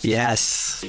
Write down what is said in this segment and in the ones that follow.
Yes,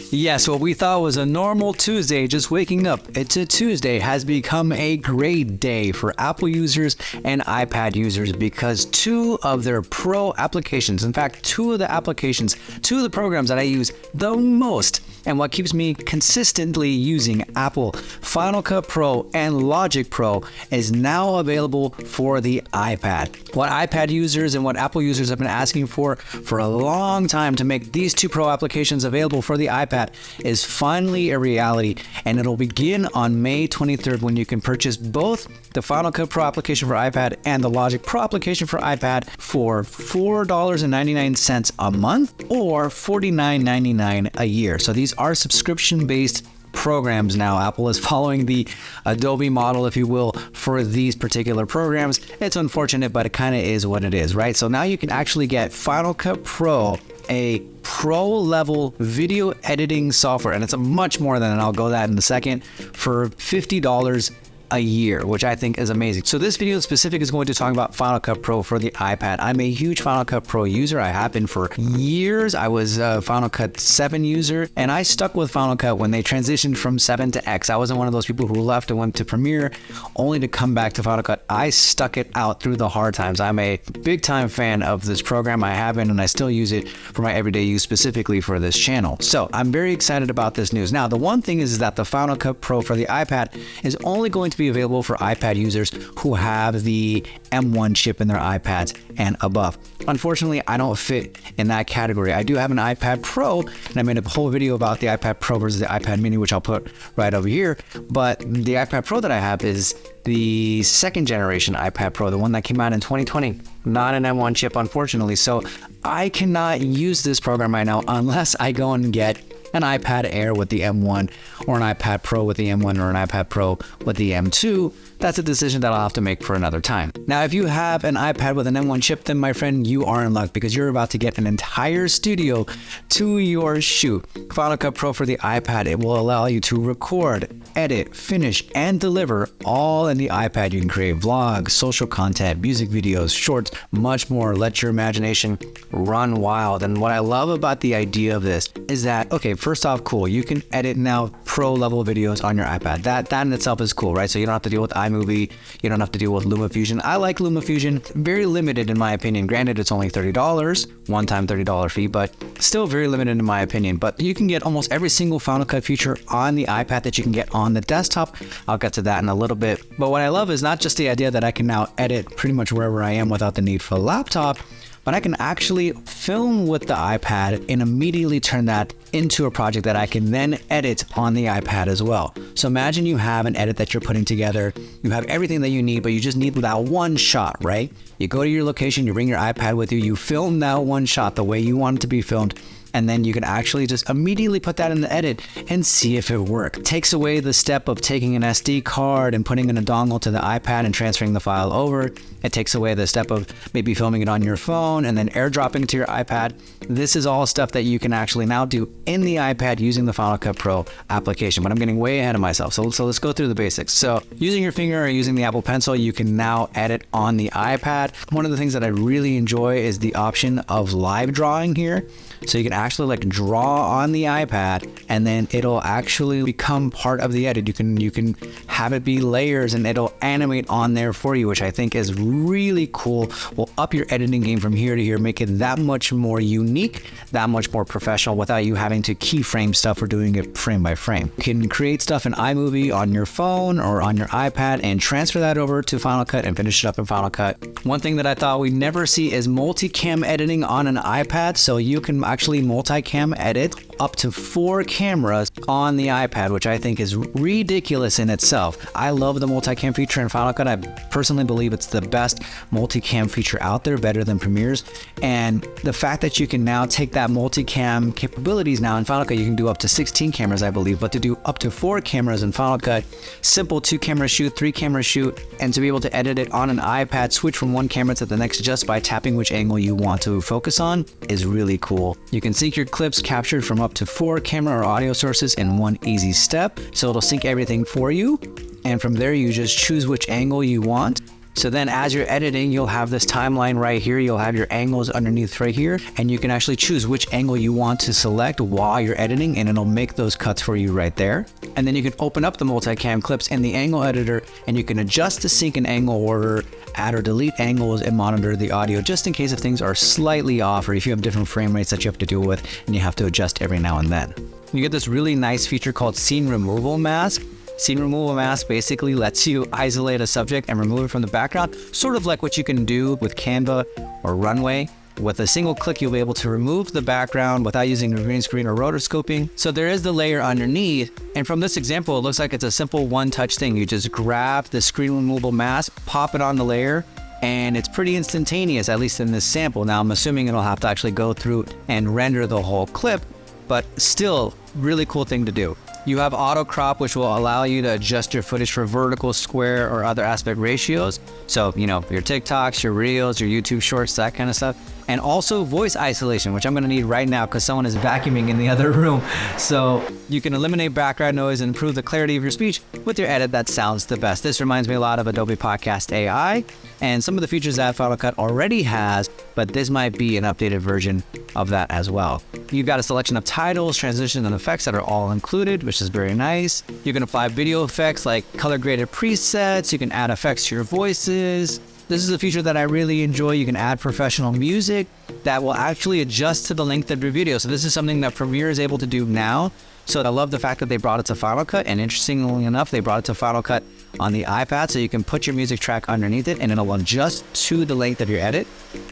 what we thought was a normal Tuesday, just waking up, it's a Tuesday, has become a great day for Apple users and iPad users because two of their pro applications, in fact, two of the programs that I use the most, and what keeps me consistently using Apple Final Cut Pro and Logic Pro, is now available for the iPad. What iPad users and what Apple users have been asking for a long time to make these two pro applications available for the iPad is finally a reality, and it'll begin on May 23rd when you can purchase both the Final Cut Pro application for iPad and the Logic Pro application for iPad for $4.99 a month or $49.99 a year. So these are subscription-based programs now. Apple is following the Adobe model, if you will, for these particular programs. It's unfortunate, but it kind of is what it is, right? So now you can actually get Final Cut Pro, a pro level video editing software, and it's a much more than, and I'll go that in a second, for $50 a year, which I think is amazing. So this video specific is going to talk about Final Cut Pro for the iPad. I'm a huge Final Cut Pro user. I have been for years. I was a Final Cut 7 user, and I stuck with Final Cut when they transitioned from 7 to X. I wasn't one of those people who left and went to Premiere only to come back to Final Cut. I stuck it out through the hard times. I'm a big time fan of this program. I have been, and I still use it for my everyday use, specifically for this channel. So I'm very excited about this news. Now, the one thing is that the Final Cut Pro for the iPad is only going to be available for iPad users who have the M1 chip in their iPads and above. Unfortunately, I don't fit in that category. I do have an iPad Pro, and I made a whole video about the iPad Pro versus the iPad Mini, which I'll put right over here. But the iPad Pro that I have is the second generation iPad Pro, the one that came out in 2020, not an M1 chip, unfortunately. So I cannot use this program right now unless I go and get an iPad Air with the M1 or an iPad Pro with the M1 or an iPad Pro with the M2. That's a decision that I'll have to make for another time. Now, if you have an iPad with an M1 chip, then my friend, you are in luck because you're about to get an entire studio to your shoot. Final Cut Pro for the iPad, it will allow you to record, edit, finish, and deliver all in the iPad. You can create vlogs, social content, music videos, shorts, much more. Let your imagination run wild. And what I love about the idea of this is that, okay, first off, cool. You can edit now pro level videos on your iPad. That in itself is cool, right? So you don't have to deal with iMovie. You don't have to deal with LumaFusion. I like LumaFusion. Very limited in my opinion. Granted, it's only $30, one-time $30 fee, but still very limited in my opinion. But you can get almost every single Final Cut feature on the iPad that you can get on the desktop. I'll get to that in a little bit. But what I love is not just the idea that I can now edit pretty much wherever I am without the need for a laptop, but I can actually film with the iPad and immediately turn that into a project that I can then edit on the iPad as well. So imagine you have an edit that you're putting together. You have everything that you need, but you just need that one shot, right? You go to your location, you bring your iPad with you, you film that one shot the way you want it to be filmed, and then you can actually just immediately put that in the edit and see if it works. Takes away the step of taking an SD card and putting in a dongle to the iPad and transferring the file over. It takes away the step of maybe filming it on your phone and then airdropping to your iPad. This is all stuff that you can actually now do in the iPad using the Final Cut Pro application, but I'm getting way ahead of myself. So let's go through the basics. So using your finger or using the Apple Pencil, you can now edit on the iPad. One of the things that I really enjoy is the option of live drawing here. So you can actually like draw on the iPad and then it'll actually become part of the edit. You can have it be layers and it'll animate on there for you, which I think is really cool. Will up your editing game from here to here, make it that much more unique, that much more professional without you having to keyframe stuff or doing it frame by frame. You can create stuff in iMovie on your phone or on your iPad and transfer that over to Final Cut and finish it up in Final Cut. One thing that I thought we'd never see is multicam editing on an iPad. So you can actually multicam edit up to 4 cameras on the iPad, which I think is ridiculous in itself. I love the multicam feature in Final Cut. I personally believe it's the best multicam feature out there, better than Premiere's. And the fact that you can now take that multicam capabilities now in Final Cut, you can do up to 16 cameras, I believe, but to do up to 4 cameras in Final Cut, simple 2-camera shoot, 3-camera shoot, and to be able to edit it on an iPad, switch from one camera to the next just by tapping which angle you want to focus on is really cool. You can sync your clips captured from up to 4 camera or audio sources in one easy step. So it'll sync everything for you. And from there, you just choose which angle you want So then as you're editing, you'll have this timeline right here. You'll have your angles underneath right here, and you can actually choose which angle you want to select while you're editing, and it'll make those cuts for you right there. And then you can open up the multicam clips in the angle editor, and you can adjust the sync and angle order, add or delete angles, and monitor the audio just in case if things are slightly off or if you have different frame rates that you have to deal with and you have to adjust every now and then. You get this really nice feature called Scene Removal Mask. Scene Removal Mask basically lets you isolate a subject and remove it from the background, sort of like what you can do with Canva or Runway. With a single click, you'll be able to remove the background without using a green screen or rotoscoping. So there is the layer underneath, and from this example, it looks like it's a simple one-touch thing. You just grab the screen removal mask, pop it on the layer, and it's pretty instantaneous, at least in this sample. Now, I'm assuming it'll have to actually go through and render the whole clip, but still, really cool thing to do. You have auto crop, which will allow you to adjust your footage for vertical, square, or other aspect ratios. So, you know, your TikToks, your Reels, your YouTube Shorts, that kind of stuff. And also voice isolation, which I'm gonna need right now because someone is vacuuming in the other room. So you can eliminate background noise and improve the clarity of your speech with your edit that sounds the best. This reminds me a lot of Adobe Podcast AI and some of the features that Final Cut already has, but this might be an updated version of that as well. You've got a selection of titles, transitions, and effects that are all included, which is very nice. You can apply video effects like color graded presets. You can add effects to your voices. This is a feature that I really enjoy. You can add professional music that will actually adjust to the length of your video. So this is something that Premiere is able to do now. So I love the fact that they brought it to Final Cut, and interestingly enough, they brought it to Final Cut on the iPad, so you can put your music track underneath it and it'll adjust to the length of your edit.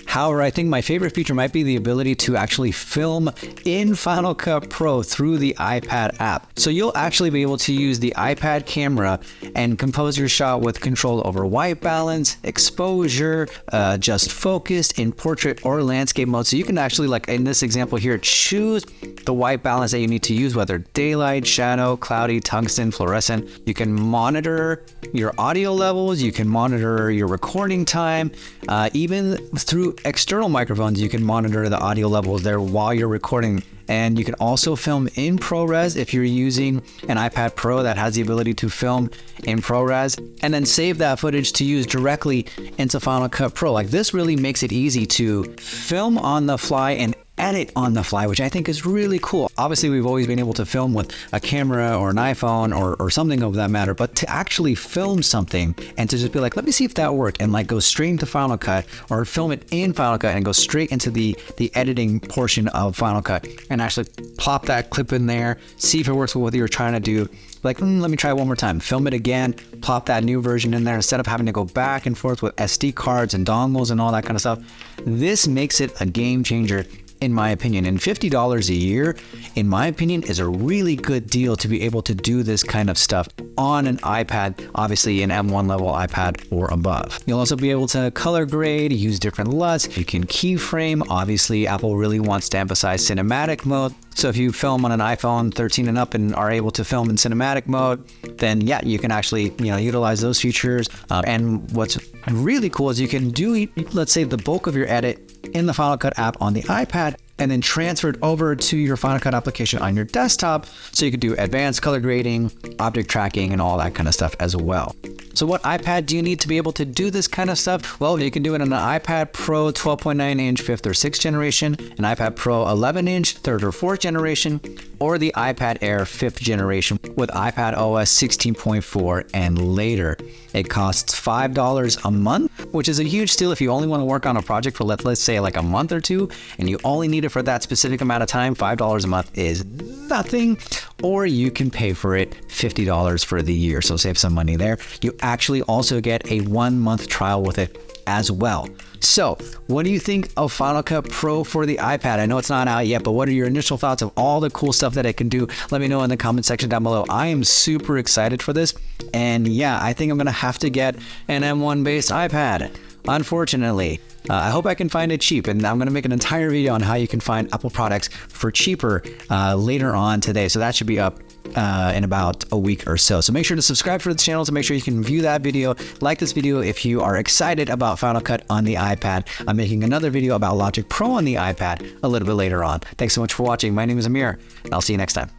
However, I think my favorite feature might be the ability to actually film in Final Cut Pro through the iPad app. So you'll actually be able to use the iPad camera and compose your shot with control over white balance, exposure, just focused in portrait or landscape mode. So you can actually, like in this example here, choose the white balance that you need to use, whether daylight, shadow, cloudy, tungsten, fluorescent. You can monitor your audio levels, you can monitor your recording time, even through external microphones, you can monitor the audio levels there while you're recording. And you can also film in ProRes if you're using an iPad Pro that has the ability to film in ProRes, and then save that footage to use directly into Final Cut Pro. Like, this really makes it easy to film on the fly and edit on the fly, which I think is really cool. Obviously, we've always been able to film with a camera or an iPhone or something of that matter, but to actually film something and to just be like, let me see if that worked, and like go straight into Final Cut, or film it in Final Cut and go straight into the editing portion of Final Cut and actually plop that clip in there, see if it works with what you're trying to do. Like, let me try one more time, film it again, plop that new version in there instead of having to go back and forth with SD cards and dongles and all that kind of stuff. This makes it a game changer, in my opinion. And $50 a year, in my opinion, is a really good deal to be able to do this kind of stuff on an iPad, obviously an M1 level iPad or above. You'll also be able to color grade, use different LUTs, you can keyframe. Obviously, Apple really wants to emphasize cinematic mode. So if you film on an iPhone 13 and up and are able to film in cinematic mode, then yeah, you can actually, utilize those features. And what's really cool is you can do, let's say, the bulk of your edit in the Final Cut app on the iPad, and then transfer it over to your Final Cut application on your desktop, so you can do advanced color grading, object tracking, and all that kind of stuff as well. So what iPad do you need to be able to do this kind of stuff? Well, you can do it on an iPad Pro 12.9 inch 5th or 6th generation, an iPad Pro 11 inch 3rd or 4th generation, or the iPad Air 5th generation with iPad OS 16.4 and later. It costs $5 a month, which is a huge steal if you only want to work on a project for let's say like a month or two, and you only need it for that specific amount of time. $5 a month is nothing. Or you can pay for it $50 for the year, so save some money there. You actually also get a 1 month trial with it as well. So what do you think of Final Cut Pro for the iPad? I know it's not out yet, but what are your initial thoughts of all the cool stuff that it can do? Let me know in the comment section down below. I am super excited for this, and yeah, I think I'm gonna have to get an M1 based iPad, unfortunately. I hope I can find it cheap, and I'm going to make an entire video on how you can find Apple products for cheaper later on today. So that should be up in about a week or so. So make sure to subscribe to the channel to make sure you can view that video. Like this video if you are excited about Final Cut on the iPad. I'm making another video about Logic Pro on the iPad a little bit later on. Thanks so much for watching. My name is Amir, and I'll see you next time.